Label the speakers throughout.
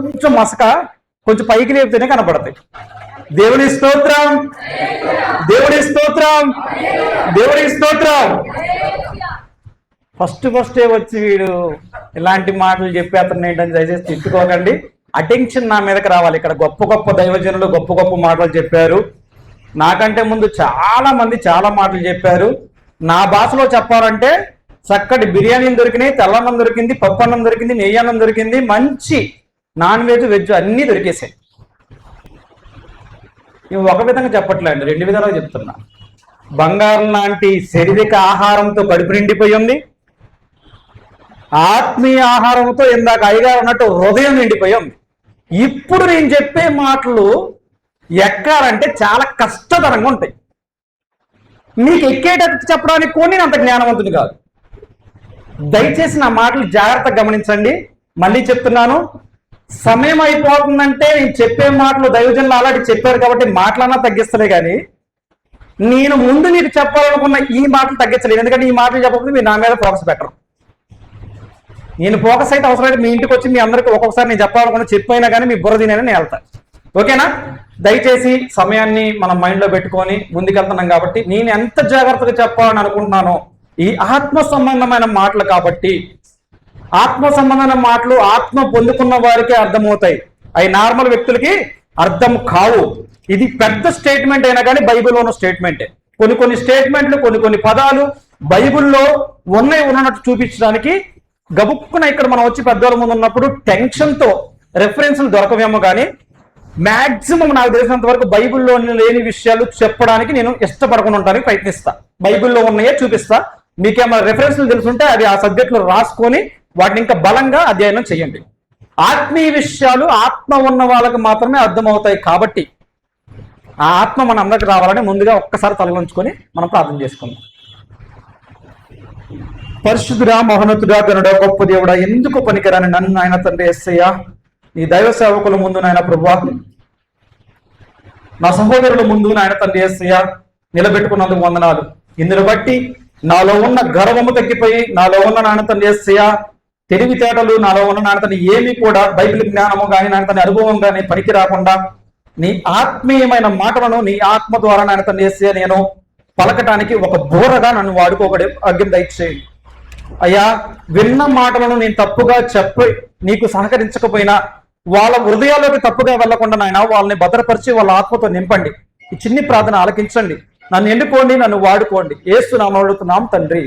Speaker 1: కొంచెం మసక కొంచెం పైకి లేపితేనే కనపడతాయి. దేవుడి స్తోత్రం, దేవుడి స్తోత్రం, దేవుడి స్తోత్రం. ఫస్టే వచ్చి వీడు ఇలాంటి మాటలు చెప్పి అతను ఏంటని దయచేసి తిట్టుకోకండి. అటెన్షన్ నా మీదకి రావాలి. ఇక్కడ గొప్ప గొప్ప దైవజనులు గొప్ప గొప్ప మాటలు చెప్పారు. నాకంటే ముందు చాలా మంది చాలా మాటలు చెప్పారు. నా భాషలో చెప్పాలంటే చక్కటి బిర్యానీలు దొరికినాయి, తెల్లన్నం దొరికింది, పప్పు అన్నం దొరికింది, నెయ్యి అన్నం దొరికింది, మంచి నాన్ వెజ్ వెజ్ అన్నీ దొరికేసాయి. ఇవి ఒక విధంగా చెప్పట్లేదు, రెండు విధాలుగా చెప్తున్నా. బంగారం లాంటి శారీరక ఆహారంతో కడుపు నిండిపోయి ఉంది, ఆత్మీయ ఆహారంతో ఇందాక అయ్యగారు అన్నట్టు హృదయం నిండిపోయి ఉంది. ఇప్పుడు నేను చెప్పే మాటలు ఎక్కాలంటే చాలా కష్టతరంగా ఉంటాయి. మీకు ఎక్కేటట్టు చెప్పడానికి కూడా నేను అంత జ్ఞానవంతుని కాదు. దయచేసి నా మాటలు జాగ్రత్తగా గమనించండి. మళ్ళీ చెప్తున్నాను, సమయం అయిపోతుందంటే నేను చెప్పే మాటలు దైవజనులు అలాంటి చెప్పారు కాబట్టి మాటలన్నా తగ్గిస్తలే కానీ నేను ముందు మీకు చెప్పాలనుకున్న ఈ మాటలు తగ్గించలేదు. ఎందుకంటే ఈ మాటలు చెప్పకపోతే మీరు నా మీద ఫోకస్ పెట్టరు. నేను ఫోకస్ అయితే అవసరమైతే మీ ఇంటికి వచ్చి మీ అందరికీ ఒక్కొక్కసారి నేను చెప్పాలనుకున్న చెప్పైనా కానీ మీ బుర్ర తినేనా నేను వెళ్తాను. ఓకేనా? దయచేసి సమయాన్ని మనం మైండ్లో పెట్టుకొని ముందుకెళ్తున్నాం కాబట్టి నేను ఎంత జాగ్రత్తగా చెప్పాలని అనుకుంటున్నానో ఈ ఆత్మ సంబంధమైన మాటలు కాబట్టి, ఆత్మ సంబంధమైన మాటలు ఆత్మ పొందుకున్న వారికే అర్థమవుతాయి, అవి నార్మల్ వ్యక్తులకి అర్థం కావు. ఇది పెద్ద స్టేట్మెంట్ అయినా కానీ బైబిల్లో ఉన్న స్టేట్మెంటే. కొన్ని స్టేట్మెంట్లు కొన్ని పదాలు బైబిల్లో ఉన్నట్టు చూపించడానికి గబుక్కున ఇక్కడ మనం వచ్చి పెద్దవాళ్ళ ముందు ఉన్నప్పుడు టెన్షన్తో రెఫరెన్స్లు దొరకవేమో కానీ మ్యాక్సిమం నాకు తెలిసినంత వరకు బైబిల్లో లేని విషయాలు చెప్పడానికి నేను ఇష్టపడకుండా ఉండడానికి ప్రయత్నిస్తా. బైబిల్లో ఉన్నాయే చూపిస్తా. మీకేమైనా రెఫరెన్స్లు తెలుసుంటే అది ఆ సబ్జెక్టులో రాసుకొని వాటిని ఇంకా బలంగా అధ్యయనం చేయండి. ఆత్మీయ విషయాలు ఆత్మ ఉన్న వాళ్ళకి మాత్రమే అర్థమవుతాయి కాబట్టి ఆ ఆత్మ మన అందరికి రావాలని ముందుగా ఒక్కసారి తలలోంచుకొని మనం ప్రార్థన చేసుకుందాం. పరిశుద్ధుడా, మహోన్నతుడా, గనుడా, గొప్ప దేవుడా, ఎందుకు పనికిరాని నన్ను ఆయన తండ్రి యేసయ్యా నీ దైవ సేవకుల ముందు నాయన ప్రభువా, నా సహోదరుల ముందు నాయన తండ్రి యేసయ్యా నిలబెట్టుకున్నందుకు వందనాలు. ఇందును బట్టి నాలో ఉన్న గర్వము తగ్గిపోయి నాలో ఉన్న నాయన తండ్రి యేసయ్యా తెలివితేటలు నాలో ఉన్న నాయన తండ్రి ఏమి కూడా బైబిల్ జ్ఞానము కానీ నాయన తండ్రి అనుభవం కానీ పనికి రాకుండా నీ ఆత్మీయమైన మాటలను నీ ఆత్మ ద్వారా నాయన తండ్రి యేసయ్యా నేను పలకటానికి ఒక బోరగా నన్ను వాడుకోబడే భాగ్యం దయచేయండి అయ్యా. విన్న మాటలను నేను తప్పుగా చెప్పి నీకు సహకరించకపోయినా వాళ్ళ హృదయాల్లోకి తప్పుగా వెళ్లకుండా నాయన వాళ్ళని భద్రపరిచి వాళ్ళ ఆత్మతో నింపండి. ఈ చిన్ని ప్రార్థన ఆలకించండి. నన్ను ఎన్నుకోండి, నన్ను వాడుకోండి. యేసు నామములో అడుగుతున్నాం తండ్రి,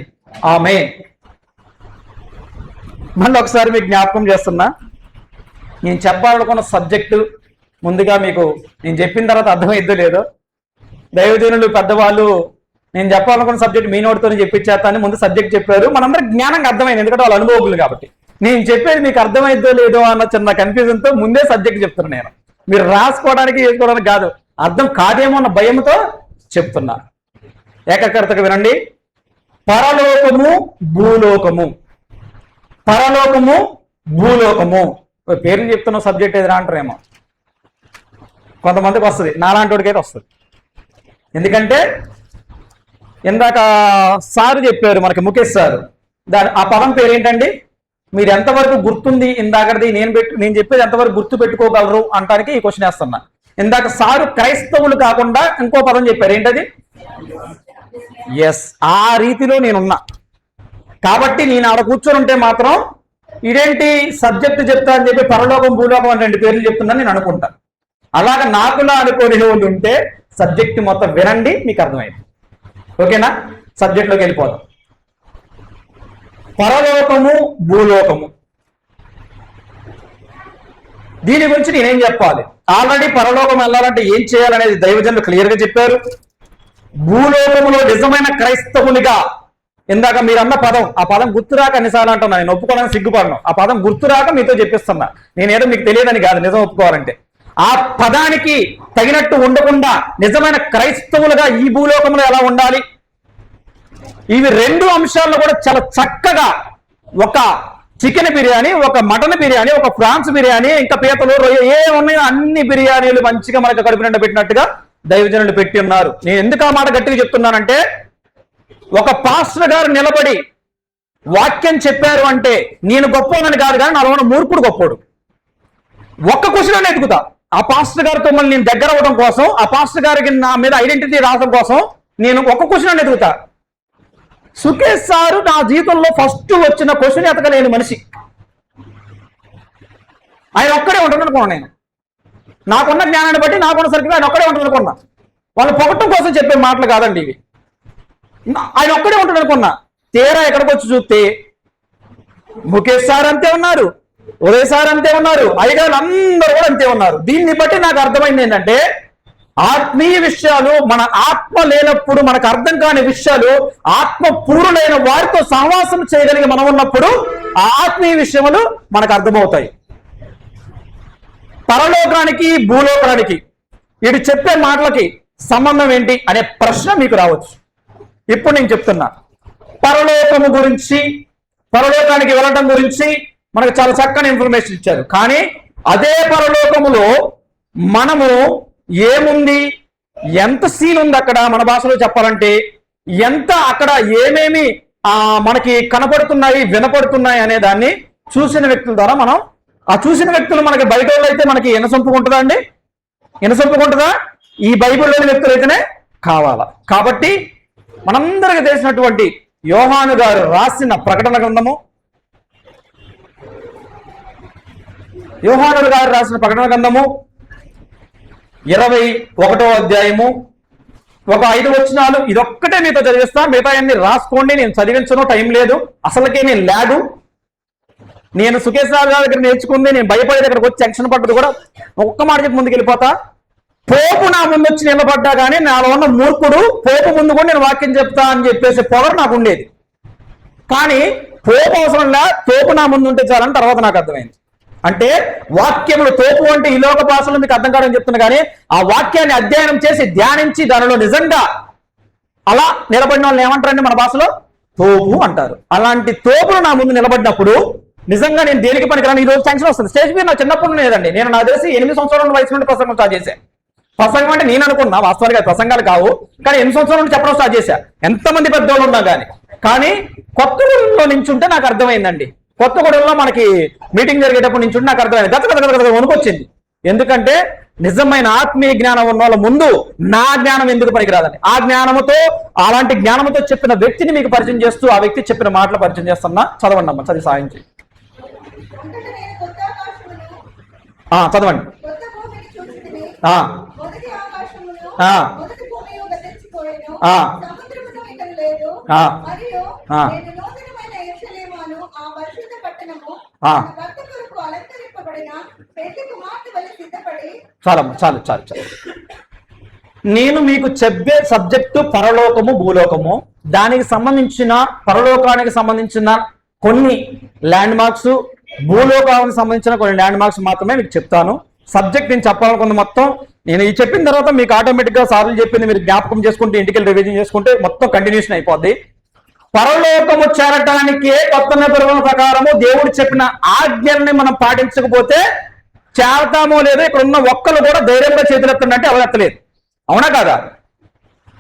Speaker 1: ఆమేన్. మళ్ళీ ఒకసారి మీకు జ్ఞాపకం చేస్తున్నా, నేను చెప్పాలనుకున్న సబ్జెక్టు ముందుగా మీకు నేను చెప్పిన తర్వాత అర్థమైద్దో లేదో. దైవజనులు పెద్దవాళ్ళు నేను చెప్పాలనుకున్న సబ్జెక్ట్ మీ నోటితోనే చెప్పించేస్తాను ముందు సబ్జెక్ట్ చెప్పారు. మనందరికి జ్ఞానంగా అర్థమైంది, ఎందుకంటే వాళ్ళు అనుభవకులు కాబట్టి. నేను చెప్పేది మీకు అర్థమైద్దో లేదో అన్న చిన్న కన్ఫ్యూజన్తో ముందే సబ్జెక్ట్ చెప్తున్నాను. నేను మీరు రాసుకోవడానికి చేసుకోవడానికి కాదు, అర్థం కాదేమో అన్న భయంతో చెప్తున్నా. ఏకకర్తగా వినండి. పరలోకము భూలోకము, పరలోకము భూలోకము. పేర్లు చెప్తున్న సబ్జెక్ట్ ఏదిరా అంటారేమో, కొంతమందికి వస్తుంది, నాలాంటి వాడికైతే వస్తుంది. ఎందుకంటే ఇందాక సారు చెప్పారు మనకి, ముఖేష్ సారు, ఆ పదం పేరు ఏంటండి? మీరు ఎంతవరకు గుర్తుంది ఇందాకది నేను చెప్పేది ఎంతవరకు గుర్తు పెట్టుకోగలరు అంటానికి ఈ క్వశ్చన్ వేస్తున్నా. ఇందాక సారు క్రైస్తవులు కాకుండా ఇంకో పదం చెప్పారు, ఏంటది? ఎస్, ఆ రీతిలో నేనున్నా కాబట్టి నేను ఆడ కూర్చొని ఉంటే మాత్రం ఇదేంటి సబ్జెక్టు చెప్తా అని చెప్పి పరలోకం భూలోకం అని 2 పేర్లు చెప్తున్నాను నేను అనుకుంటా. అలాగ నాకులా అనుకోని వాళ్ళు ఉంటే సబ్జెక్ట్ మొత్తం వినండి, మీకు అర్థమైంది. ఓకేనా? సబ్జెక్ట్లోకి వెళ్ళిపోదాం. పరలోకము భూలోకము, దీని గురించి నేనేం చెప్పాలి? ఆల్రెడీ పరలోకం వెళ్ళాలంటే ఏం చేయాలనేది దైవజనులు క్లియర్గా చెప్పారు. భూలోకములో నిజమైన క్రైస్తవునిగా, ఇందాక మీరు అన్న పదం, ఆ పదం గుర్తురాక అన్నిసార్లు అంటున్నా, నేను ఒప్పుకోవడానికి సిగ్గుపడను. ఆ పదం గుర్తురాక మీతో చెప్పిస్తున్నా. నేనేదో మీకు తెలియదని కాదు, నిజం ఒప్పుకోవాలంటే ఆ పదానికి తగినట్టు ఉండకుండా నిజమైన క్రైస్తవులుగా ఈ భూలోకంలో ఎలా ఉండాలి, ఇవి 2 అంశాలను కూడా చాలా చక్కగా, ఒక చికెన్ బిర్యానీ, ఒక మటన్ బిర్యానీ, ఒక ప్రాన్స్ బిర్యానీ, ఇంకా పీతలు, రొయ్య ఏమున్నాయో అన్ని బిర్యానీలు మంచిగా మనకు కడుపు నిండా పెట్టినట్టుగా దైవజనులు పెట్టి ఉన్నారు. నేను ఎందుకు ఆ మాట గట్టిగా చెప్తున్నానంటే, ఒక పాస్టర్ గారు నిలబడి వాక్యం చెప్పారు అంటే నేను గొప్పవాడిని కాదు, కానీ నాలో ఉన్న మూర్ఖుడు గొప్పోడు. ఒక్క క్వశ్చన్ ఎదుగుతా. ఆ పాస్టర్ గారితో మళ్ళీ నేను దగ్గర అవ్వడం కోసం, ఆ పాస్టర్ గారికి నా మీద ఐడెంటిటీ రావడం కోసం నేను ఒక్క క్వశ్చన్ ఎదుగుతా. సుకేష్ సారు నా జీవితంలో ఫస్ట్ వచ్చిన క్వశ్చన్ ఎతకలేని మనిషి. ఆయన ఒక్కడే ఉంటుంది అనుకున్నాను. నేను నాకున్న జ్ఞానాన్ని బట్టి నాకున్న సరికి ఆయన ఒక్కడే ఉంటుంది అనుకున్నా. వాళ్ళు పొగట్టం కోసం చెప్పే మాటలు కాదండి ఇవి. ఆయన ఒక్కడే ఉంటుంది అనుకున్నా. తీరా ఎక్కడికి వచ్చి చూస్తే ముఖేష్ సార్ అంతే ఉన్నారు, ఉదయ్ సార్ అంతే ఉన్నారు, అయ్యగారు అందరూ కూడా అంతే ఉన్నారు. దీన్ని బట్టి నాకు అర్థమైంది ఏంటంటే ఆత్మీయ విషయాలు, మన ఆత్మ లేనప్పుడు మనకు అర్థం కాని విషయాలు, ఆత్మ పూర్ణులైన వారితో సహవాసం చేయగలిగి మనం ఉన్నప్పుడు ఆ ఆత్మీయ విషయములు మనకు అర్థమవుతాయి. పరలోకానికి భూలోకానికి వీడు చెప్పే మాటలకి సంబంధం ఏంటి అనే ప్రశ్న మీకు రావచ్చు. ఇప్పుడు నేను చెప్తున్నా. పరలోకము గురించి, పరలోకానికి వెళ్ళటం గురించి మనకు చాలా చక్కని ఇన్ఫర్మేషన్ ఇచ్చారు. కానీ అదే పరలోకములో మనము ఏముంది, ఎంత సీన్ ఉంది అక్కడ, మన భాషలో చెప్పాలంటే ఎంత అక్కడ ఏమేమి మనకి కనపడుతున్నాయి, వినపడుతున్నాయి అనే దాన్ని చూసిన వ్యక్తుల ద్వారా మనం, ఆ చూసిన వ్యక్తులు మనకి బయట వాళ్ళు అయితే మనకి ఎనసొంపుకుంటుందా అండి? ఎనసొంపుకుంటుందా? ఈ బైబిల్లోని వ్యక్తులు అయితేనే కావాలా. కాబట్టి మనందరికీ తెలిసినటువంటి యోహాను గారు రాసిన ప్రకటన గ్రంథము, యోహాను గారు రాసిన ప్రకటన గ్రంథము 21వ అధ్యాయము ఒక 5 వచనాలు ఇదొక్కటే మీతో చదివిస్తా. మిగతా అన్ని రాసుకోండి, నేను చదివించను, టైం లేదు. అసలుకే నేను లాగు. నేను సుకేష్ రావు గారి దగ్గర నేర్చుకుంది, నేను భయపడేది అక్కడికి వచ్చి టెన్షన్ పడ్డది కూడా ఒక్క మాట చెప్పి ముందుకు వెళ్ళిపోతా. పోపు నా ముందు వచ్చి నిలబడ్డా కానీ నాలో ఉన్న మూర్ఖుడు పోపు ముందు కూడా నేను వాక్యం చెప్తా అని చెప్పేసి పొగరు నాకు ఉండేది. కానీ పోపు అవసరంలా, తోపు నా ముందు ఉంటే చాలని తర్వాత నాకు అర్థమైంది. అంటే వాక్యములు తోపు అంటే ఈ లోక భాషలో మీకు అర్థం కావడం చెప్తున్నా. కానీ ఆ వాక్యాన్ని అధ్యయనం చేసి ధ్యానించి దానిలో నిజంగా అలా నిలబడిన వాళ్ళని ఏమంటారండి మన భాషలో? తోపు అంటారు. అలాంటి తోపులు నా ముందు నిలబడినప్పుడు నిజంగా నేను దేనికి పనికిరాను. ఈ రోజు టెన్షన్ వస్తుంది. స్టేజ్ మీద నా చిన్నప్పుడు లేదండి. నేను నాకు తెలిసి 8 సంవత్సరాల వయసు నుండి ప్రసంగం స్టార్ట్ చేశాను. ప్రసంగం అంటే నేను అనుకున్నా, వాస్తవానికి ప్రసంగాలు కావు, కానీ 8 సంవత్సరాల నుండి చెప్పడం స్టార్ట్ చేశా. ఎంతమంది పెద్దోళ్ళు ఉన్నా కానీ కొత్తగూడెంలో నించుంటే నాకు అర్థమైందండి. కొత్తగూడెంలో మనకి మీటింగ్ జరిగేటప్పుడు నించుంటే నాకు అర్థమైంది. గత వణుకొచ్చింది. ఎందుకంటే నిజమైన ఆత్మీయ జ్ఞానం ఉన్న వాళ్ళ ముందు నా జ్ఞానం ఎందుకు పనికిరాదని, ఆ జ్ఞానముతో, అలాంటి జ్ఞానంతో చెప్పిన వ్యక్తిని మీకు పరిచయం చేస్తూ ఆ వ్యక్తి చెప్పిన మాటలు పరిచయం చేస్తున్నా. చదవండి అమ్మ, చదివి సాయం చేయి. చదవండి. చాలు చాలు చాలు చాలు. నేను మీకు చెప్పే సబ్జెక్టు పరలోకము భూలోకము. దానికి సంబంధించిన, పరలోకానికి సంబంధించిన కొన్ని ల్యాండ్ మార్క్స్, భూలోకానికి సంబంధించిన కొన్ని ల్యాండ్ మార్క్స్ మాత్రమే మీకు చెప్తాను. సబ్జెక్ట్ నేను చెప్పాలనుకున్న మొత్తం నేను ఈ చెప్పిన తర్వాత మీకు ఆటోమేటిక్గా సార్లు చెప్పింది మీరు జ్ఞాపకం చేసుకుంటే, ఇంటికి రివిజన్ చేసుకుంటే మొత్తం కంటిన్యూషన్ అయిపోద్ది. పరలోకము చేరటానికి కొత్త నిబంధన ప్రకారము దేవుడు చెప్పిన ఆజ్ఞల్ని మనం పాటించకపోతే చేరతామో లేదో ఇక్కడ ఉన్న ఒక్కరు కూడా ధైర్యంగా చేతులెత్తంటే ఎవరెత్తలేదు. అవునా కాదా?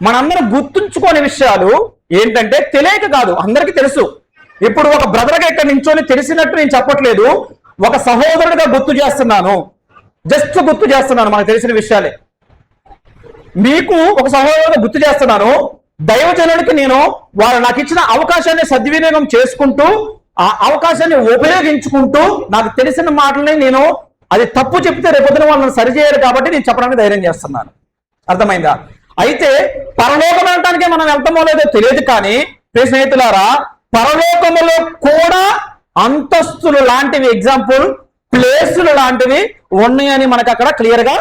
Speaker 1: మనందరం గుర్తుంచుకోని విషయాలు ఏంటంటే తెలియక కాదు, అందరికీ తెలుసు. ఇప్పుడు ఒక బ్రదర్గా ఇక్కడ నించొని తెలిసినట్టు నేను చెప్పట్లేదు, ఒక సహోదరుడిగా గుర్తు చేస్తున్నాను. జస్ట్ గుర్తు చేస్తున్నాను మనకు తెలిసిన విషయాలే. మీకు ఒక సహోదరుడిగా గుర్తు చేస్తున్నాను. దైవజనుడికి నేను వారు నాకు ఇచ్చిన అవకాశాన్ని సద్వినియోగం చేసుకుంటూ, ఆ అవకాశాన్ని ఉపయోగించుకుంటూ, నాకు తెలిసిన మాటల్ని నేను అది తప్పు చెప్తే రేపొద్దున వాళ్ళని సరిచేయాలి కాబట్టి నేను చెప్పడానికి ధైర్యం చేస్తున్నాను. అర్థమైందా? అయితే పరలోకం అనటానికే మనం వెళ్తామో లేదో తెలియదు. కానీ స్నేహితులారా, పరలోకములో కూడా అంతస్తులు లాంటివి, ఎగ్జాంపుల్ ప్లేసులు లాంటివి ఉన్నాయని మనకు అక్కడ క్లియర్ గా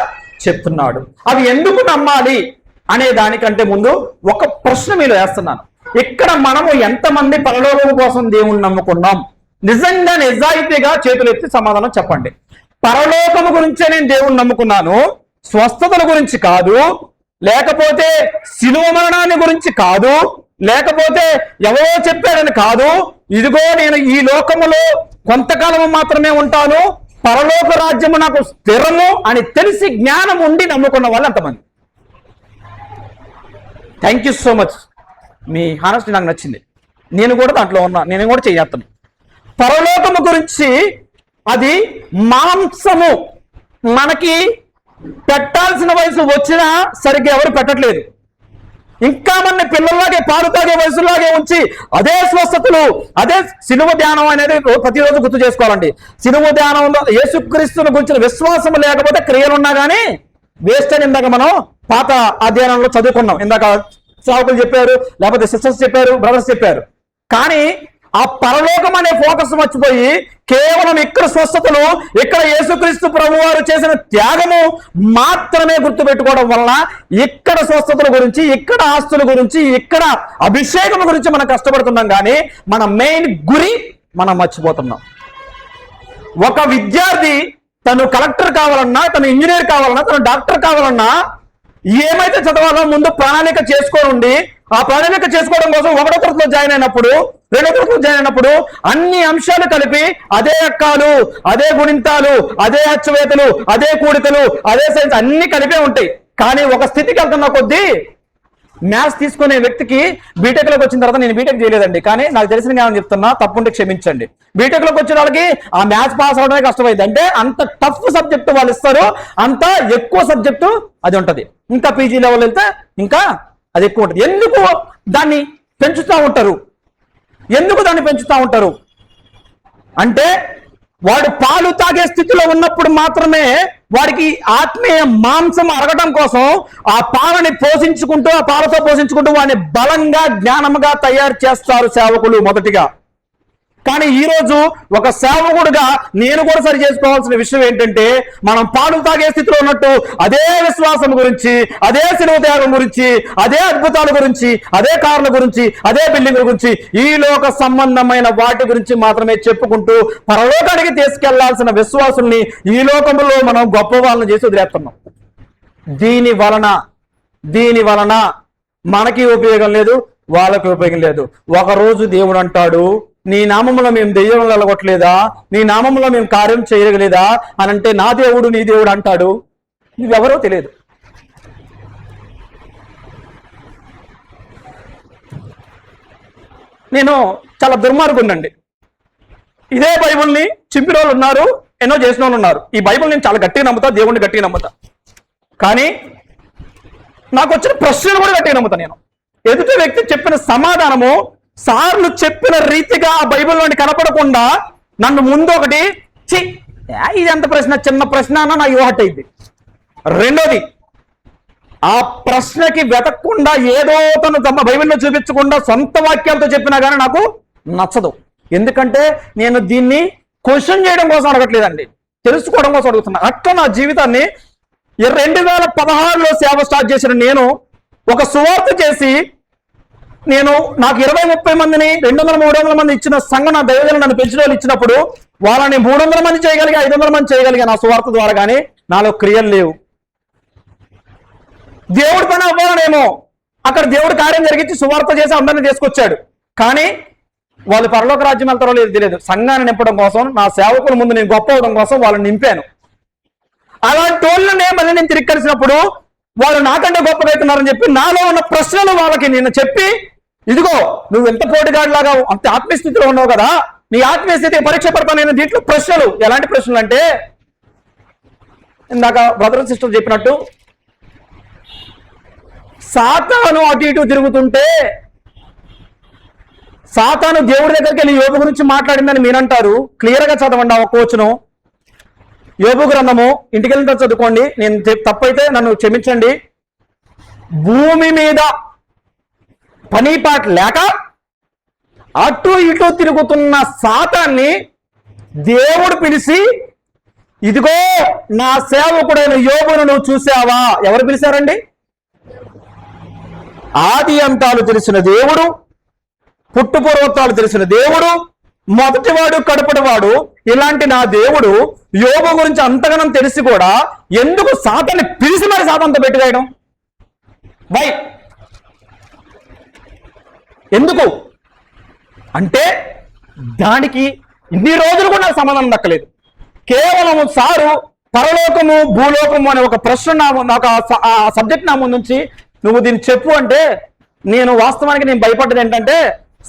Speaker 1: చెప్తున్నాడు. అవి ఎందుకు నమ్మాలి అనే దానికంటే ముందు ఒక ప్రశ్న మీరు వేస్తున్నాను. ఇక్కడ మనము ఎంతమంది పరలోకం కోసం దేవుణ్ణి నమ్ముకున్నాం? నిజంగా నిజాయితీగా చేతులెత్తి సమాధానం చెప్పండి. పరలోకము గురించే నేను దేవుణ్ణి నమ్ముకున్నాను, స్వస్థతల గురించి కాదు, లేకపోతే శిలువ మరణాన్ని గురించి కాదు, లేకపోతే ఎవరో చెప్పారని కాదు, ఇదిగో నేను ఈ లోకములో కొంతకాలం మాత్రమే ఉంటాను, పరలోక రాజ్యము నాకు స్థిరము అని తెలిసి జ్ఞానం ఉండి నమ్ముకున్న వాళ్ళు ఎంతమంది? Thank you so much. Me honesty నాకు నచ్చింది. నేను కూడా దాంట్లో ఉన్నా, నేను కూడా చేస్తాను. పరలోకము గురించి అది మాంసము మనకి పెట్టాల్సిన వయసు వచ్చినా సరిగ్గా ఎవరు పెట్టట్లేదు. ఇంకా మన పిల్లల్లాగే పాలు తాగే వయసులాగే ఉంచి అదే స్వస్థతలు, అదే సిలువ ధ్యానం అనేది ప్రతిరోజు గుర్తు చేసుకోవాలండి. సిలువ ధ్యానంలో యేసుక్రీస్తుని గురించిన విశ్వాసం లేకపోతే క్రియలున్నా కానీ వేస్ట్ అని ఇందాక మనం పాత అధ్యయనంలో చదువుకున్నాం. ఇందాక సేవకులు చెప్పారు, లేకపోతే సిస్టర్స్ చెప్పారు, బ్రదర్స్ చెప్పారు. కానీ ఆ పరలోకం అనే ఫోకస్ మర్చిపోయి కేవలం ఇక్కడ స్వస్థతలు, ఇక్కడ యేసుక్రీస్తు ప్రభు వారు చేసిన త్యాగము మాత్రమే గుర్తుపెట్టుకోవడం వలన ఇక్కడ స్వస్థతల గురించి, ఇక్కడ ఆస్తుల గురించి, ఇక్కడ అభిషేకం గురించి మనం కష్టపడుతున్నాం. కానీ మన మెయిన్ గురి మనం మర్చిపోతున్నాం. ఒక విద్యార్థి తను కలెక్టర్ కావాలన్నా, తను ఇంజనీర్ కావాలన్నా, తను డాక్టర్ కావాలన్నా ఏమైతే చదవాలో ముందు ప్రణాళిక చేసుకోండి. ఆ ప్రణాళిక చేసుకోవడం కోసం 1వ తరగతిలో జాయిన్ అయినప్పుడు, 2వ తరగతిలో జాయిన్ అయినప్పుడు అన్ని అంశాలు కలిపి అదే అక్కాలు, అదే గుణింతాలు, అదే అచ్చవేతలు, అదే కూడికలు, అదే సైన్స్ అన్ని కలిపే ఉంటాయి. కానీ ఒక స్థితికి వెళ్తున్న కొద్దీ మ్యాథ్స్ తీసుకునే వ్యక్తికి బీటెక్లోకి వచ్చిన తర్వాత, నేను బీటెక్ చేయలేదండి కానీ నాకు తెలిసిన జ్ఞానం చెప్తున్నా, తప్పుంటే క్షమించండి, బీటెక్లోకి వచ్చిన వాళ్ళకి ఆ మ్యాథ్స్ పాస్ అవడమే కష్టమైంది. అంటే అంత టఫ్ సబ్జెక్టు వాళ్ళు ఇస్తారు, అంత ఎక్కువ సబ్జెక్టు అది ఉంటుంది. ఇంకా పీజీ లెవెల్ వెళ్తే ఇంకా అది ఎక్కువ ఉంటుంది. ఎందుకు దాన్ని పెంచుతూ ఉంటారు? అంటే వాడు పాలు తాగే స్థితిలో ఉన్నప్పుడు మాత్రమే వాడికి ఆత్మీయ మాంసం అరగటం కోసం ఆ పాలని పోషించుకుంటూ, ఆ పాలతో పోషించుకుంటూ వాడిని బలంగా, జ్ఞానముగా తయారు చేస్తారు సేవకులు మొదటిగా. కానీ ఈరోజు ఒక సేవకుడుగా నేను కూడా సరి చేసుకోవాల్సిన విషయం ఏంటంటే, మనం పాలు తాగే స్థితిలో ఉన్నట్టు అదే విశ్వాసం గురించి, అదే శిలువ త్యాగం గురించి, అదే అద్భుతాల గురించి, అదే కార్ల గురించి, అదే బిల్డింగ్ల గురించి, ఈ లోక సంబంధమైన వాటి గురించి మాత్రమే చెప్పుకుంటూ పరలోకానికి తీసుకెళ్లాల్సిన విశ్వాసుల్ని ఈ లోకంలో మనం గొప్ప వాళ్ళని చేసి వదిలేస్తున్నాం. దీని వలన మనకి ఉపయోగం లేదు, వాళ్ళకి ఉపయోగం లేదు. ఒకరోజు దేవుడు అంటాడు, నీ నామములో మేము దెయ్యం వెళ్ళగొట్టలేదా, నీ నామములో మేము కార్యం చేయగలేదా అని అంటే, నా దేవుడు నీ దేవుడు అంటాడు. నువ్వెవరో తెలియదు. నేను చాలా దుర్మార్గుండండి. ఇదే బైబుల్ని చింపిన వాళ్ళు ఉన్నారు, ఎన్నో చేసిన వాళ్ళు ఉన్నారు. ఈ బైబుల్ నేను చాలా గట్టిగా నమ్ముతా, దేవుణ్ణి గట్టిగా నమ్ముతా. కానీ నాకు వచ్చిన ప్రశ్నలు కూడా గట్టిగా నమ్ముతా. నేను ఎదుటి వ్యక్తి చెప్పిన సమాధానము సార్లు చెప్పిన రీతిగా ఆ బైబిల్లోని కనపడకుండా నన్ను ముందు ఒకటి ఇది ఎంత ప్రశ్న, చిన్న ప్రశ్న అన్న నా యువహట్ అయింది. రెండోది, ఆ ప్రశ్నకి వెతకకుండా ఏదో తను బైబిల్లో చూపించకుండా సొంత వాక్యాలతో చెప్పినా కానీ నాకు నచ్చదు. ఎందుకంటే నేను దీన్ని క్వశ్చన్ చేయడం కోసం అడగట్లేదండి, తెలుసుకోవడం కోసం అడుగుతున్నా. అట్లా నా జీవితాన్ని 2016లో సేవ స్టార్ట్ చేసిన నేను ఒక సువార్త చేసి, నాకు 20-30 మందిని 200-300 మంది ఇచ్చిన సంఘం, నా దైవజనులు నన్ను పెంచిన వాళ్ళు ఇచ్చినప్పుడు వాళ్ళని 300 మంది చేయగలిగా, 500 మంది చేయగలిగా నా సువార్త ద్వారా. కానీ నాలో క్రియలు లేవు. దేవుడి పని అవ్వాలనేమో అక్కడ దేవుడు కార్యం జరిగించి సువార్త చేసి అందరిని తీసుకొచ్చాడు. కానీ వాళ్ళు పరలోక రాజ్యం వెళ్తారో లేదు తెలియదు. సంఘాన్ని నింపడం కోసం, నా సేవకుల ముందు నేను గొప్ప అవడం కోసం వాళ్ళని నింపాను. అలాంటి వాళ్ళనే మళ్ళీ నేను తిరిగి కలిసినప్పుడు వాళ్ళు నాకంటే గొప్పగా అవుతున్నారని చెప్పి నాలో ఉన్న ప్రశ్నలు వాళ్ళకి నేను చెప్పి, ఇదిగో నువ్వు ఎంత పోటీగాడిలాగా అంత ఆత్మీయ స్థితిలో ఉన్నావు కదా, నీ ఆత్మీయ స్థితికి పరీక్ష పడతాను. నేను దీంట్లో ప్రశ్నలు, ఎలాంటి ప్రశ్నలు అంటే, ఇందాక బ్రదర్ సిస్టర్ చెప్పినట్టు సాతాను అటు ఇటు తిరుగుతుంటే, సాతాను దేవుడి దగ్గరికి వెళ్ళి యోబు గురించి మాట్లాడిందని మీరంటారు. క్లియర్గా చదవండి ఆ ఒక్కోవచ్చును, యోబు గ్రంథము. ఇంటికి వెళ్ళిన తర్వాత చదువుకోండి. నేను తప్పైతే నన్ను క్షమించండి. భూమి మీద పనిపాట లేక అటు ఇటు తిరుగుతున్న సాతాన్ని దేవుడు పిలిచి, ఇదిగో నా సేవకుడైన యోబును నువ్వు చూసావా? ఎవరు పిలిచారండి? ఆది అంతాలు తెలిసిన దేవుడు, పుట్టుపూర్వత్వాలు తెలిసిన దేవుడు, మొదటివాడు కడపటివాడు, ఇలాంటి నా దేవుడు యోబు గురించి అంతగానం తెలిసి కూడా ఎందుకు సాతాన్ని పిలిచి మరి సాతాంతో పెట్టివేయడం? వై? ఎందుకు అంటే దానికి ఇన్ని రోజులు కూడా నాకు సమాధానం దక్కలేదు. కేవలం సారు పరలోకము భూలోకము అనే ఒక ప్రశ్న నాకు ఆ సబ్జెక్ట్ నా ముందు నుంచి నువ్వు దీన్ని చెప్పు అంటే, నేను వాస్తవానికి నేను భయపడ్డది ఏంటంటే,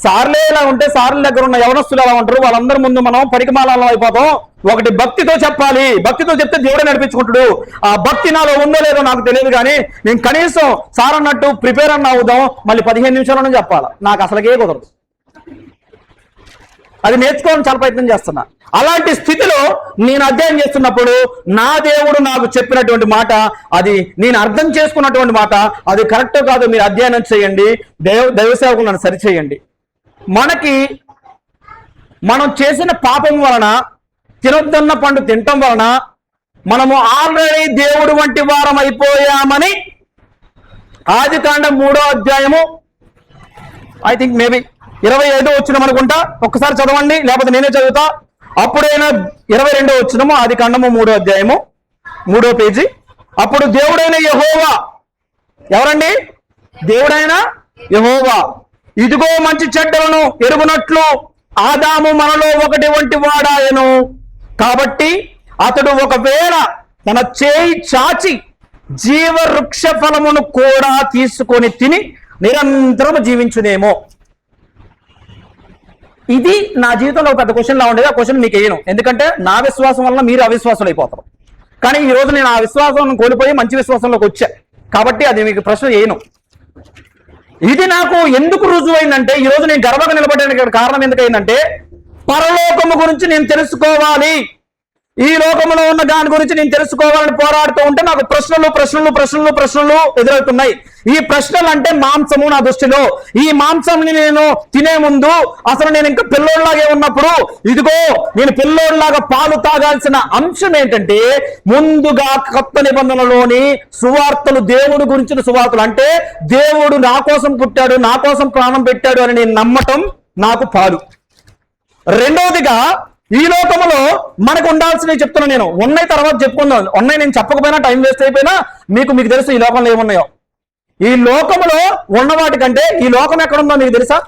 Speaker 1: సార్లే ఇలా ఉంటే సార్ల దగ్గర ఉన్న యవనస్తులు ఎలా ఉంటారు, వాళ్ళందరి ముందు మనం పరికమాలలో అయిపోతాం. ఒకటి భక్తితో చెప్పాలి, భక్తితో చెప్తే దేవుడే నడిపించుకుంటాడు. ఆ భక్తి నాలో ఉందో లేదో నాకు తెలియదు, కానీ నేను కనీసం సార్ అన్నట్టు ప్రిపేర్ అన్న అవుదాం, మళ్ళీ 15 నిమిషాలను చెప్పాలి. నాకు అసలుకే కుదరదు, అది నేర్చుకోవాలని చాలా ప్రయత్నం చేస్తున్నా. అలాంటి స్థితిలో నేను అధ్యయనం చేస్తున్నప్పుడు నా దేవుడు నాకు చెప్పినటువంటి మాట, అది నేను అర్థం చేసుకున్నటువంటి మాట, అది కరెక్ట్ కాదు మీరు అధ్యయనం చేయండి, దైవ సేవకులను సరిచేయండి. మనం చేసిన పాపం వలన, తినొద్దన్న పండు తినటం వలన మనము ఆల్రెడీ దేవుడు వంటి వారం అయిపోయామని ఆదికాండం 3వ అధ్యాయము ఐ థింక్ మేబీ 25 వచ్చినం అనుకుంటా, ఒక్కసారి చదవండి, లేకపోతే నేనే చదువుతా. అప్పుడైనా 22 వచ్చినము, ఆదికాండము 3వ అధ్యాయము 3వ పేజీ. అప్పుడు దేవుడైన యెహోవా, ఎవరండి? దేవుడైన యెహోవా, ఇదిగో మంచి చెడ్డలను ఎరుగునట్లు ఆదాము మనలో ఒకటి వంటి వాడాయను. కాబట్టి అతడు ఒకవేళ తన చేయి చాచి జీవవృక్ష ఫలమును కూడా తీసుకొని తిని నిరంతరం జీవించునేమో. ఇది నా జీవితంలో ఒక పెద్ద క్వశ్చన్ లా ఉండేది. ఆ క్వశ్చన్ మీకు వేయను, ఎందుకంటే నా విశ్వాసం వలన మీరు అవిశ్వాసులు అయిపోతారు. కానీ ఈ రోజు నేను ఆ విశ్వాసం కోల్పోయి మంచి విశ్వాసంలోకి వచ్చా, కాబట్టి అది మీకు ప్రశ్న వేయను. ఇది నాకు ఎందుకు రుజువైందంటే, ఈ రోజు నేను గర్వంగా నిలబడడానికి కారణం ఎందుకైందంటే, పరలోకము గురించి నేను తెలుసుకోవాలి, ఈ లోకంలో ఉన్న దాని గురించి నేను తెలుసుకోవాలని పోరాడుతూ ఉంటే నాకు ప్రశ్నలు ఎదురవుతున్నాయి. ఈ ప్రశ్నలు అంటే మాంసము నా దృష్టిలో. ఈ మాంసంని నేను తినే ముందు అసలు నేను ఇంకా పిల్లోడ్లాగే ఉన్నప్పుడు, ఇదిగో నేను పిల్లోడ్లాగా పాలు తాగాల్సిన అంశం ఏంటంటే, ముందుగా కొత్త నిబంధనలోని సువార్తలు, దేవుడు గురించిన సువార్తలు, అంటే దేవుడు నా కోసం పుట్టాడు, నా కోసం ప్రాణం పెట్టాడు అని నేను నమ్మటం నాకు పాలు. రెండవదిగా ఈ లోకంలో మనకు ఉండాల్సినవి చెప్తున్నా నేను, ఉన్నాయి తర్వాత చెప్పుకుందాం. ఉన్నాయి నేను చెప్పకపోయినా టైం వేస్ట్ అయిపోయినా మీకు తెలుసు ఈ లోకంలో ఏమున్నాయో. ఈ లోకంలో ఉన్న వాటికంటే ఈ లోకం ఎక్కడుందో మీకు తెలుసా?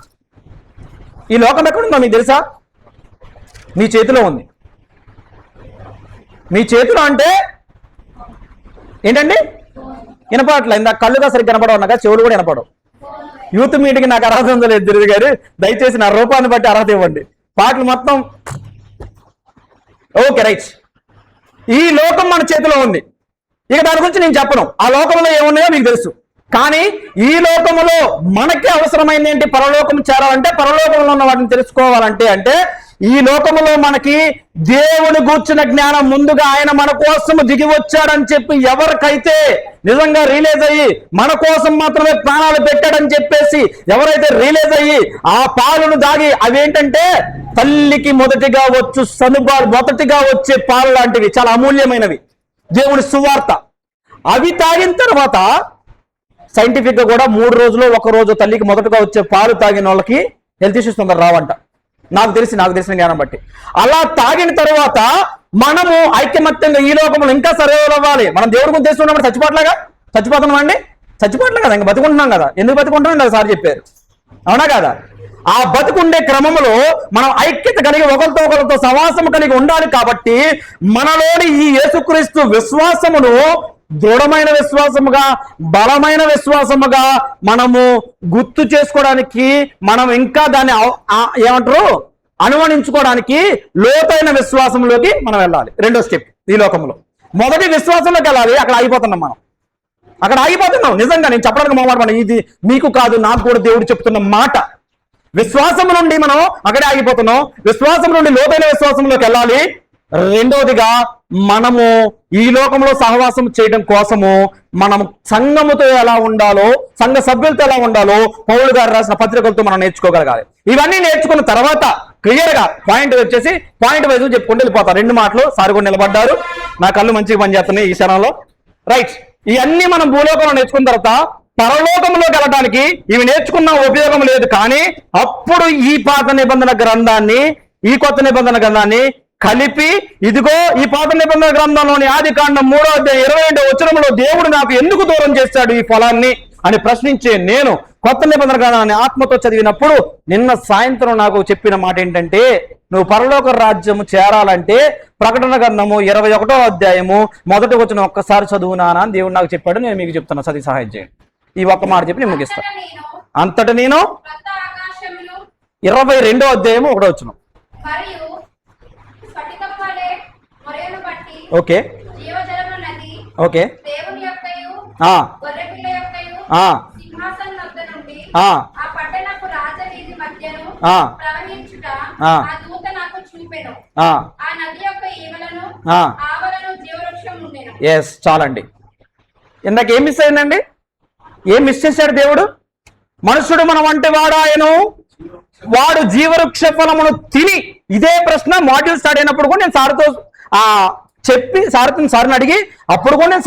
Speaker 1: ఈ లోకం ఎక్కడుందో మీకు తెలుసా? మీ చేతిలో ఉంది. మీ చేతిలో అంటే ఏంటండి? వినపడట్లే, ఇందాక కళ్ళుగా సరిగ్గా కనపడవున్నాక చెవులు కూడా వినపడవు. యూత్ మీటింగ్ నాకు అర్హత ఉందో లేదు తెలియదు, గారు దయచేసి నా రూపాన్ని బట్టి అర్హత ఇవ్వండి. పాటలు మొత్తం ఓకే, రైట్. ఈ లోకం మన చేతిలో ఉంది, ఇక దాని గురించి నేను చెప్పను. ఆ లోకంలో ఏమున్నాయో మీకు తెలుసు. కానీ ఈ లోకంలో మనకి అవసరమైంది ఏంటి? పరలోకం చేరాలంటే, పరలోకంలో ఉన్న వాటిని తెలుసుకోవాలంటే, అంటే ఈ లోకంలో మనకి దేవుని గూర్చిన జ్ఞానం, ముందుగా ఆయన మన కోసం దిగి వచ్చాడని చెప్పి ఎవరికైతే నిజంగా రియలైజ్ అయ్యి మన కోసం మాత్రమే ప్రాణాలు పెట్టాడని చెప్పేసి ఎవరైతే రియలైజ్ అయ్యి ఆ పాలను దాగి, అవేంటంటే తల్లికి మొదటిగా మొదటిగా వచ్చే పాలు లాంటివి, చాలా అమూల్యమైనవి, దేవుని సువార్త. అవి తాగిన తర్వాత సైంటిఫిక్ గా కూడా 3 రోజులు 1 రోజు తల్లికి మొదటగా వచ్చే పాలు తాగిన వాళ్ళకి హెల్త్ ఇష్యూస్ తొందర రావంట, నాకు తెలిసిన జ్ఞానం బట్టి. అలా తాగిన తర్వాత మనము ఐక్యమత్యంగా ఈ లోకంలో ఇంకా సర్వైవ్ అవ్వాలి. మనం దేవుడి గురించి తెలుసుకున్నప్పుడు చచ్చిపోతున్నాం అండి, చచ్చిపోవట్లే కదా, ఇంకా బతుకుంటున్నాం కదా. ఎందుకు బతుకుంటున్నాం కదా సార్ చెప్పారు, అవునా కదా? ఆ బతుకుండే క్రమంలో మనం ఐక్యత కలిగి ఒకరితో సవాసం కలిగి ఉండాలి. కాబట్టి మనలోని ఈ యేసుక్రీస్తు విశ్వాసమును దృఢమైన విశ్వాసముగా, బలమైన విశ్వాసముగా మనము గుర్తు చేసుకోవడానికి, మనం ఇంకా దాన్ని ఏమంటారు అనుమానించుకోవడానికి లోతైన విశ్వాసంలోకి మనం వెళ్ళాలి. రెండో స్టెప్ ఈ లోకంలో. మొదటి విశ్వాసంలోకి వెళ్ళాలి, అక్కడ ఆగిపోతున్నాం మనం, నిజంగా నేను చెప్పడానికి మొహమాటపడ్డా. ఇది మీకు కాదు, నాకు కూడా దేవుడు చెప్తున్న మాట. విశ్వాసం నుండి మనం అక్కడే ఆగిపోతున్నాం, విశ్వాసం నుండి లోతైన విశ్వాసంలోకి వెళ్ళాలి. రెండోదిగా మనము ఈ లోకంలో సహవాసం చేయడం కోసము మనం సంఘముతో ఎలా ఉండాలో, సంఘ సభ్యులతో ఎలా ఉండాలో పౌలు గారు రాసిన పత్రికలతో మనం నేర్చుకోగలగాలి. ఇవన్నీ నేర్చుకున్న తర్వాత క్లియర్ గా పాయింట్ వైజ్ చెప్పుకుంటూ వెళ్ళిపోతారు. 2 మాటలు సార్ కూడా నిలబడ్డారు, నా కళ్ళు మంచిగా పనిచేస్తున్నాయి ఈ క్షణంలో. రైట్, ఇవన్నీ మనం భూలోకంలో నేర్చుకున్న తర్వాత పరలోకంలోకి వెళ్ళడానికి ఇవి నేర్చుకున్న ఉపయోగం లేదు. కానీ అప్పుడు ఈ పాత నిబంధన గ్రంథాన్ని, ఈ కొత్త నిబంధన గ్రంథాన్ని కలిపి, ఇదిగో ఈ పాత నిబంధన గ్రంథంలోని ఆదికాండం 3వ అధ్యాయం 22వ వచనంలో దేవుడు నాకు ఎందుకు దూరం చేశాడు ఈ ఫలాన్ని అని ప్రశ్నించే నేను కొత్త నిబంధన గ్రంథాన్ని ఆత్మతో చదివినప్పుడు నిన్న సాయంత్రం నాకు చెప్పిన మాట ఏంటంటే, నువ్వు పరలోక రాజ్యము చేరాలంటే ప్రకటన గ్రంథము 21వ అధ్యాయము 1వ వచనం ఒక్కసారి చదువునానా అని దేవుడు నాకు చెప్పాడు. నేను మీకు చెప్తున్నా, చదివి సహాయం చేయండి. ఈ ఒక్క మాట చెప్పి నేను ముగిస్తాను. అంతట నేను 22వ అధ్యాయం 1వ వచనం.
Speaker 2: మరియు స్ఫటికము వలె మొరయును బట్టి
Speaker 1: ఓకే
Speaker 2: జీవజలముల నది
Speaker 1: ఓకే
Speaker 2: దేవుని యొక్కయు
Speaker 1: ఆ
Speaker 2: గొర్రెపిల్ల యొక్కయు
Speaker 1: ఆ
Speaker 2: సింహాసనం వద్ద నుండి
Speaker 1: ఆ
Speaker 2: ఆ పట్టణపు రాజవీధి మధ్యను
Speaker 1: ఆ
Speaker 2: ప్రవహించుట
Speaker 1: ఆ
Speaker 2: ఆ దూత నాకు చూపెను.
Speaker 1: ఆ
Speaker 2: ఆ నది యొక్క ఈవలను
Speaker 1: ఆ
Speaker 2: ఆవలను జీవవృక్షం ఉండెను.
Speaker 1: ఎస్, చాలండి. ఇందాక ఏం మిస్ అయిందండి? ఏం మిస్ చేశాడు దేవుడు? మనుషుడు మన వంటి వాడాయను, వాడు జీవవృక్ష ఫలమును తిని. ఇదే ప్రశ్న మాడ్యూల్ స్టార్ట్ అయినప్పుడు కూడా నేను సార్తో చెప్పి సార్ని అడిగి, అప్పుడు కూడా నేను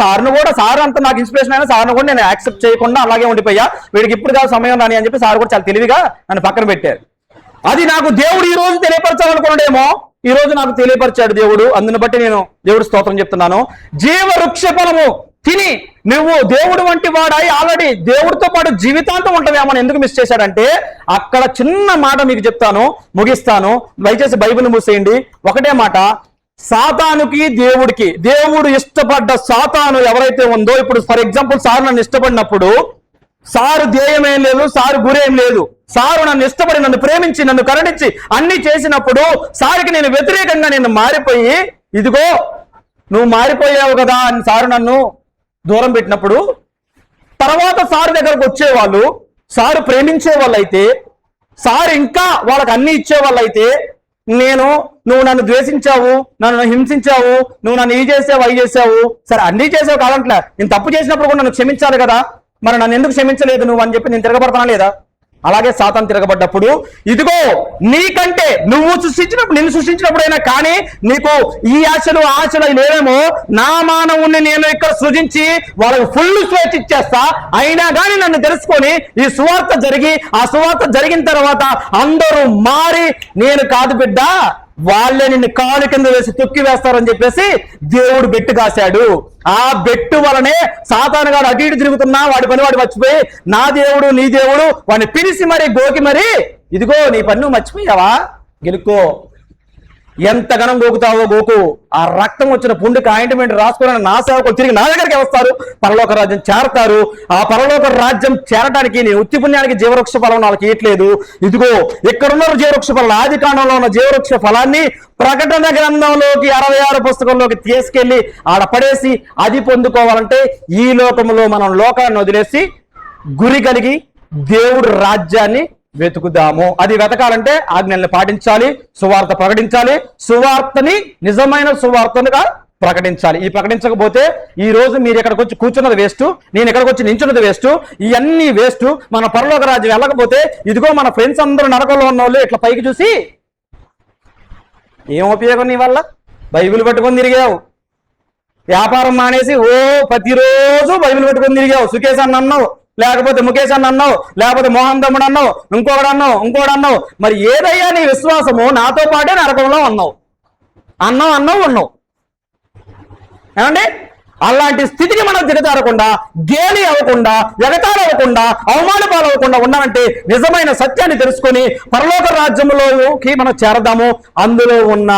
Speaker 1: సార్ అంత నాకు ఇన్స్పిరేషన్ అయినా సార్ను కూడా నేను యాక్సెప్ట్ చేయకుండా అలాగే ఉండిపోయా. వీడికి ఇప్పుడు కాదు సమయం రాని అని చెప్పి సార్ కూడా చాలా తెలివిగా నన్ను పక్కన పెట్టారు. అది నాకు దేవుడు ఈ రోజు తెలియపరచాలనుకున్నాడేమో, ఈ రోజు నాకు తెలియపరిచాడు దేవుడు. అందుని బట్టి నేను దేవుడు స్తోత్రం చెప్తున్నాను. జీవవృక్ష ఫలము తిని నువ్వు దేవుడు వంటి వాడాయి ఆల్రెడీ దేవుడితో పాటు జీవితాంతం ఉంటావేమని ఎందుకు మిస్ చేశాడంటే, అక్కడ చిన్న మాట మీకు చెప్తాను, ముగిస్తాను. దయచేసి బైబిల్ మూసేయండి. ఒకటే మాట, సాతానుకి దేవుడికి, దేవుడు ఇష్టపడ్డ సాతాను ఎవరైతే ఉందో, ఇప్పుడు ఫర్ ఎగ్జాంపుల్ సార్ నన్ను ఇష్టపడినప్పుడు సారు ధ్యేయం ఏం లేదు, సారు గురేం లేదు. సారు నన్ను ఇష్టపడి, నన్ను ప్రేమించి, నన్ను కరుణించి అన్ని చేసినప్పుడు సారికి నేను వ్యతిరేకంగా నేను మారిపోయి, ఇదిగో నువ్వు మారిపోయావు కదా అని సారు నన్ను దూరం పెట్టినప్పుడు, తర్వాత సారు దగ్గరకు వచ్చేవాళ్ళు, సారు ప్రేమించే వాళ్ళైతే, సారు ఇంకా వాళ్ళకి అన్ని ఇచ్చేవాళ్ళైతే, నువ్వు నన్ను ద్వేషించావు, నన్ను హింసించావు, నువ్వు నన్ను ఈ చేసావు అవి చేసావు, సరే అన్నీ చేసావు కాదంట్లే, నేను తప్పు చేసినప్పుడు కూడా నన్ను క్షమించాలి కదా, మరి నన్ను ఎందుకు క్షమించలేదు నువ్వు అని చెప్పి నేను తిరగబడతానా లేదా? అలాగే సాతాను తిరగబడ్డప్పుడు, ఇదిగో నీకంటే నిన్ను సృష్టించినప్పుడైనా కానీ నీకు ఈ ఆశలు అవి లేవేమో, నా మానవుణ్ణి నేను ఇక్కడ సృజించి వాళ్ళకి ఫుల్ స్వేచ్ఛ ఇచ్చేస్తా, అయినా కానీ నన్ను తెలుసుకొని ఈ సువార్త జరిగి, ఆ సువార్త జరిగిన తర్వాత అందరూ మారి, నేను కాదు బిడ్డ వాళ్ళే నిన్ను కాలు కింద వేసి తొక్కి వేస్తారని చెప్పేసి దేవుడు బెట్టు కాశాడు. ఆ బెట్టు వలనే సాతానుగాడు అటు ఇటు తిరుగుతున్నా వాడి పని వాడు మర్చిపోయి, నా దేవుడు నీ దేవుడు వాడిని పిలిచి మరి గోకి మరి, ఇదిగో నీ పని నువ్వు మర్చిపోయావా, గెలుక్కో, ఎంత గణం గోకుతావో గోకు. ఆ రక్తం వచ్చిన పుండుకి ఆయింట్మెంట్ రాసుకోవాలని నా సేవకులు తిరిగి నా దగ్గరికి వస్తారు, పరలోక రాజ్యం చేరతారు. ఆ పరలోక రాజ్యం చేరడానికి నీ ఉత్తి పుణ్యానికి జీవవృక్ష ఫలం వాళ్ళకి ఇయట్లేదు. ఇదిగో ఇక్కడున్నారు జీవవృక్ష ఫలం, ఆది కాండంలో ఉన్న జీవవృక్ష ఫలాన్ని ప్రకటన గ్రంథంలోకి 66 పుస్తకంలోకి తీసుకెళ్లి ఆడ పడేసి అది పొందుకోవాలంటే ఈ లోకంలో మనం లోకాన్ని వదిలేసి గురి కలిగి దేవుడు రాజ్యాన్ని వెతుకుదాము. అది వెతకాలంటే ఆజ్ఞల్ని పాటించాలి, సువార్త ప్రకటించాలి, సువార్తని నిజమైన సువార్తనుగా ప్రకటించాలి. ఈ ప్రకటించకపోతే ఈ రోజు మీరు ఇక్కడికి వచ్చి కూర్చున్నది వేస్ట్, నేను ఇక్కడికి వచ్చి నించున్నది వేస్ట్, ఇవన్నీ వేస్ట్. మన పరలోక రాజ్యం వెళ్ళకపోతే ఇదిగో మన ఫ్రెండ్స్ అందరూ నరకంలో ఉన్న వాళ్ళు ఇట్లా పైకి చూసి ఏం ఉపయోగం నీ వల్ల? బైబిల్ పట్టుకొని తిరిగావు, వ్యాపారం మానేసి ప్రతిరోజు బైబిల్ పట్టుకొని తిరిగావు, సుకేష్ అన్న అన్నావు, లేకపోతే ముఖేష్ అన్న అన్నావు, లేకపోతే మోహన్ తమ్ముడు అన్నావు, ఇంకోడు. మరి ఏదయ్యా నీ విశ్వాసము? నాతో పాటే నరకంలో ఉన్నావు. ఏమండి? అలాంటి స్థితికి మనం దిగజారకుండా, గేలి అవ్వకుండా, ఎగతాళి అవ్వకుండా, అవమాన పాలవ్వకుండా ఉన్నామంటే నిజమైన సత్యాన్ని తెలుసుకొని పరలోక రాజ్యంలోకి మనం చేరదాము. అందులో ఉన్న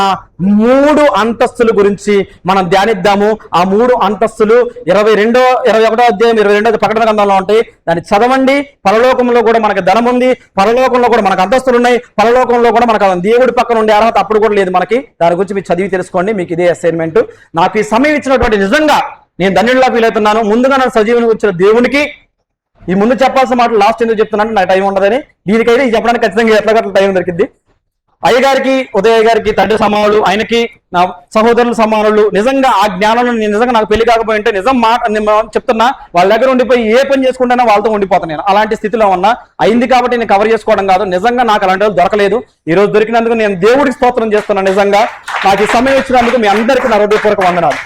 Speaker 1: 3 అంతస్తుల గురించి మనం ధ్యానిద్దాము. ఆ 3 అంతస్తులు 21వ అధ్యాయం 22వ ప్రకటన గ్రంథంలో ఉంటాయి. దాన్ని చదవండి. పరలోకంలో కూడా మనకు ధనం ఉంది, పరలోకంలో కూడా మనకు అంతస్తులు ఉన్నాయి, పరలోకంలో కూడా మనకు దేవుడి పక్కన ఉండే అర్హత అప్పుడు కూడా లేదు మనకి. దాని గురించి మీరు చదివి తెలుసుకోండి. మీకు ఇదే అసైన్మెంట్. నాకు ఈ సమయం ఇచ్చినటువంటి నిజంగా నేను ధన్యుడిలా ఫీల్ అవుతున్నాను. ముందుగా నన్ను సజీవుని వచ్చిన దేవునికి ఈ ముందు చెప్పాల్సిన మాటలు లాస్ట్ ఎందుకు చెప్తున్నాను, నాకు టైం ఉండదని. దీనికైతే ఇది చెప్పడానికి ఖచ్చితంగా ఎట్లా టైం దొరికింది. అయ్యగారికి, ఉదయ గారికి తండ్రి సమానులు, ఆయనకి నా సహోదరులు సమానులు. నిజంగా ఆ జ్ఞానంలో నేను నిజంగా నాకు పెళ్లి కాకపోయింటే నిజం మాట చెప్తున్నా, వాళ్ళ దగ్గర ఉండిపోయి ఏ పని చేసుకుంటానో వాళ్ళతో ఉండిపోతాను. నేను అలాంటి స్థితిలో ఉన్నా. అయింది కాబట్టి నేను కవర్ చేసుకోవడం కాదు, నిజంగా నాకు అలాంటి వాళ్ళు దొరకలేదు. ఈ రోజు దొరికినందుకు నేను దేవుడికి స్తోత్రం చేస్తున్నాను. నిజంగా నాకు ఈ సమయం ఇచ్చినందుకు మీ అందరికీ నా హృదయపూర్వక వందనాలు.